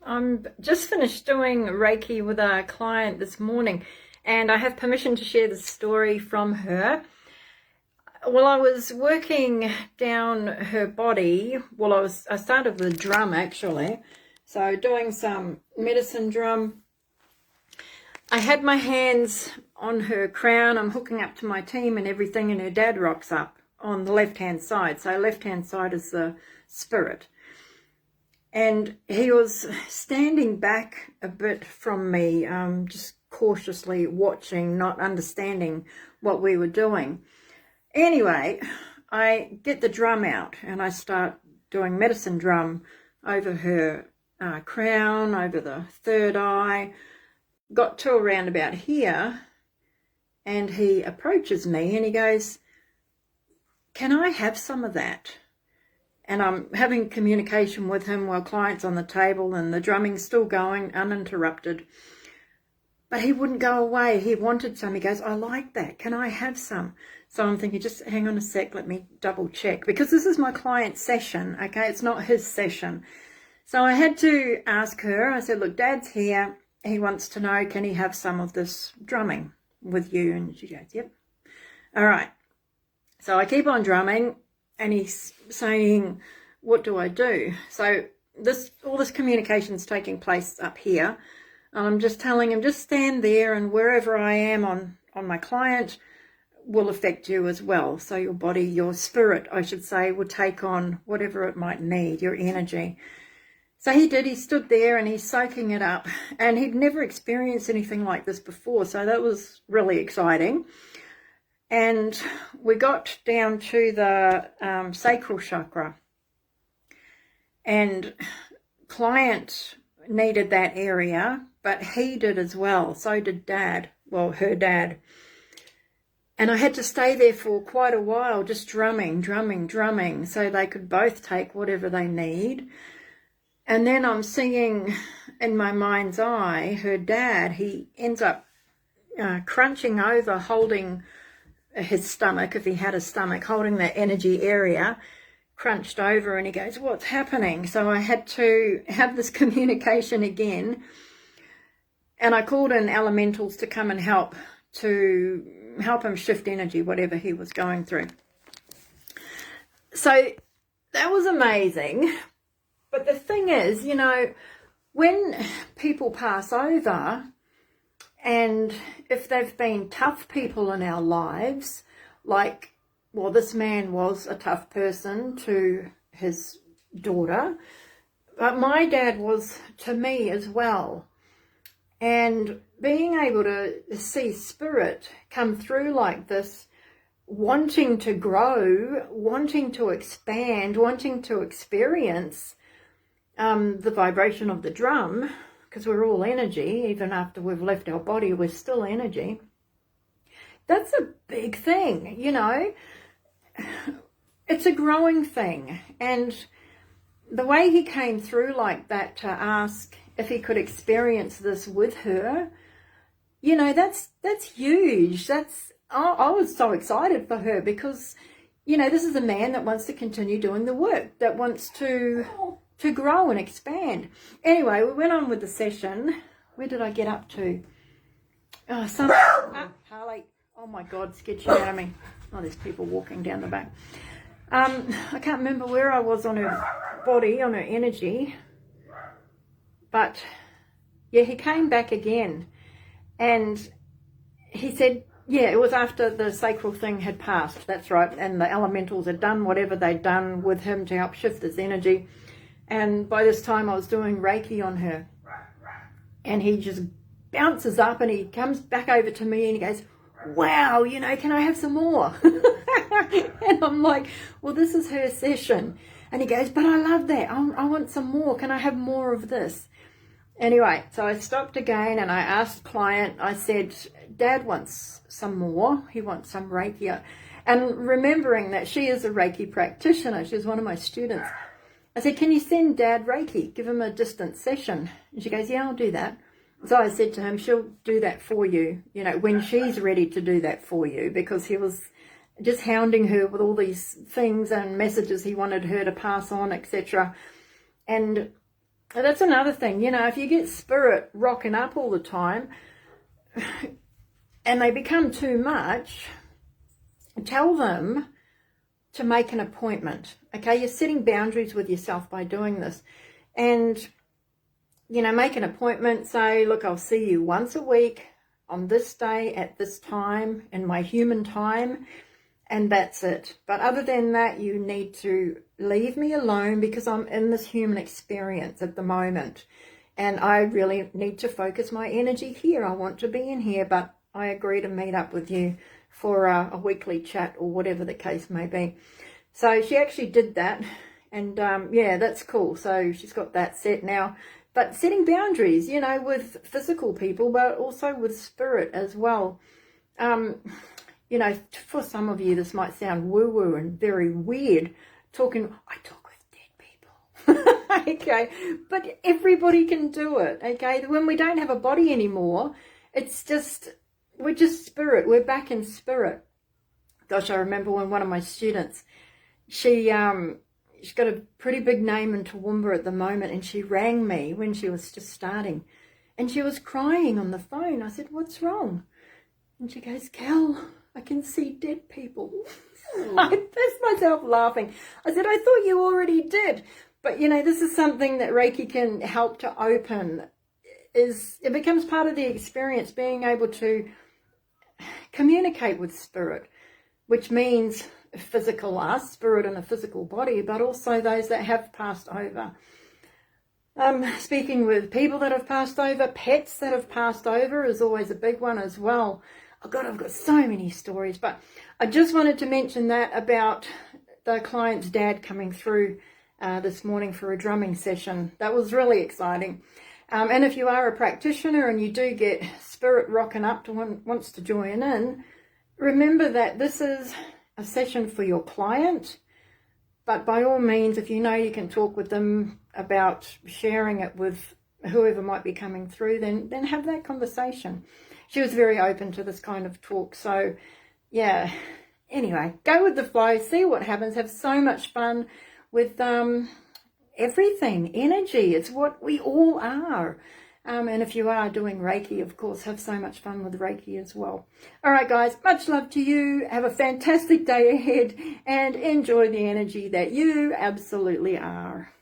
I'm just finished doing Reiki with a client this morning, and I have permission to share the story from her. Well, I was working down her body. I started with a drum actually. So doing some medicine drum. I had my hands on her crown. I'm hooking up to my team and everything, and her dad rocks up on the left-hand side. So left-hand side is the spirit. And he was standing back a bit from me, just cautiously watching, not understanding what we were doing. Anyway, I get the drum out and I start doing medicine drum over her crown, over the third eye. Got to around about here, and he approaches me and he goes, "Can I have some of that?" And I'm having communication with him while client's on the table and the drumming's still going uninterrupted. But he wouldn't go away. He wanted some. He goes, "I like that. Can I have some?" So I'm thinking, just hang on a sec, let me double check. Because this is my client's session, okay? It's not his session. So I had to ask her. I said, "Look, Dad's here. He wants to know, can he have some of this drumming with you?" And she goes, "Yep." All right. So I keep on drumming. And he's saying, "What do I do?" So all this communication's taking place up here. I'm just telling him, just stand there, and wherever I am on my client will affect you as well. So your body, your spirit, I should say, will take on whatever it might need, your energy. So he did. He stood there and he's soaking it up. And he'd never experienced anything like this before. So that was really exciting. And we got down to the sacral chakra, and client needed that area, but he did as well. So did Dad, well, her dad. And I had to stay there for quite a while, just drumming, so they could both take whatever they need. And then I'm seeing in my mind's eye, her dad, he ends up crunching over, holding his stomach, if he had a stomach, holding that energy area, crunched over, and he goes, "What's happening?" So I had to have this communication again, and I called in elementals to come and help him shift energy, whatever he was going through. So that was amazing. But the thing is, when people pass over, and if they've been tough people in our lives, like, well, this man was a tough person to his daughter, but my dad was to me as well. And being able to see spirit come through like this, wanting to grow, wanting to expand, wanting to experience the vibration of the drum, because we're all energy. Even after we've left our body, we're still energy. That's a big thing, It's a growing thing. And the way he came through like that to ask if he could experience this with her, that's huge. I was so excited for her, because, this is a man that wants to continue doing the work, that wants to grow and expand. Anyway, we went on with the session. Where did I get up to? Harley. Oh my God, scared shit out of me. Oh, there's people walking down the back. I can't remember where I was on her body, on her energy. But yeah, he came back again. And he said, yeah, it was after the sacral thing had passed. That's right. And the elementals had done whatever they'd done with him to help shift his energy. And by this time I was doing Reiki on her. And he just bounces up and he comes back over to me and he goes, "Wow, can I have some more?" And I'm like, "Well, this is her session." And he goes, "But I love that. I want some more. Can I have more of this?" Anyway, so I stopped again and I asked the client, I said, "Dad wants some more. He wants some Reiki." And remembering that she is a Reiki practitioner, she's one of my students, I said, "Can you send Dad Reiki? Give him a distance session." And she goes, "Yeah, I'll do that." So I said to him, "She'll do that for you, when she's ready to do that for you," because he was just hounding her with all these things and messages he wanted her to pass on, etc. And And that's another thing, you know, if you get spirit rocking up all the time and they become too much, tell them to make an appointment. Okay, you're setting boundaries with yourself by doing this. And, you know, make an appointment. Say, look, I'll see you once a week on this day at this time in my human time. And that's it. But other than that, you need to leave me alone because I'm in this human experience at the moment. And I really need to focus my energy here. I want to be in here, but I agree to meet up with you for a weekly chat or whatever the case may be. So she actually did that. And yeah, that's cool. So she's got that set now. But setting boundaries, you know, with physical people, but also with spirit as well. You know, for some of you, this might sound woo-woo and very weird. I talk with dead people. Okay, but everybody can do it. Okay, when we don't have a body anymore, it's just, we're just spirit. We're back in spirit. Gosh, I remember when one of my students, she's got a pretty big name in Toowoomba at the moment, and she rang me when she was just starting, and she was crying on the phone. I said, "What's wrong?" And she goes, "Cal, I can see dead people." I pissed myself laughing. I said, "I thought you already did." But, you know, this is something that Reiki can help to open. It becomes part of the experience, being able to communicate with spirit, which means physical us, spirit in a physical body, but also those that have passed over. Speaking with people that have passed over, pets that have passed over is always a big one as well. Oh God, I've got so many stories, but I just wanted to mention that about the client's dad coming through this morning for a drumming session. That was really exciting. And if you are a practitioner and you do get spirit rocking up wants to join in, remember that this is a session for your client, but by all means, if you know you can talk with them about sharing it with whoever might be coming through, then have that conversation. She was very open to this kind of talk. So yeah, anyway, go with the flow, see what happens, have so much fun with everything. Energy, it's what we all are. And if you are doing Reiki, of course, have so much fun with Reiki as well. All right, guys, much love to you. Have a fantastic day ahead and enjoy the energy that you absolutely are.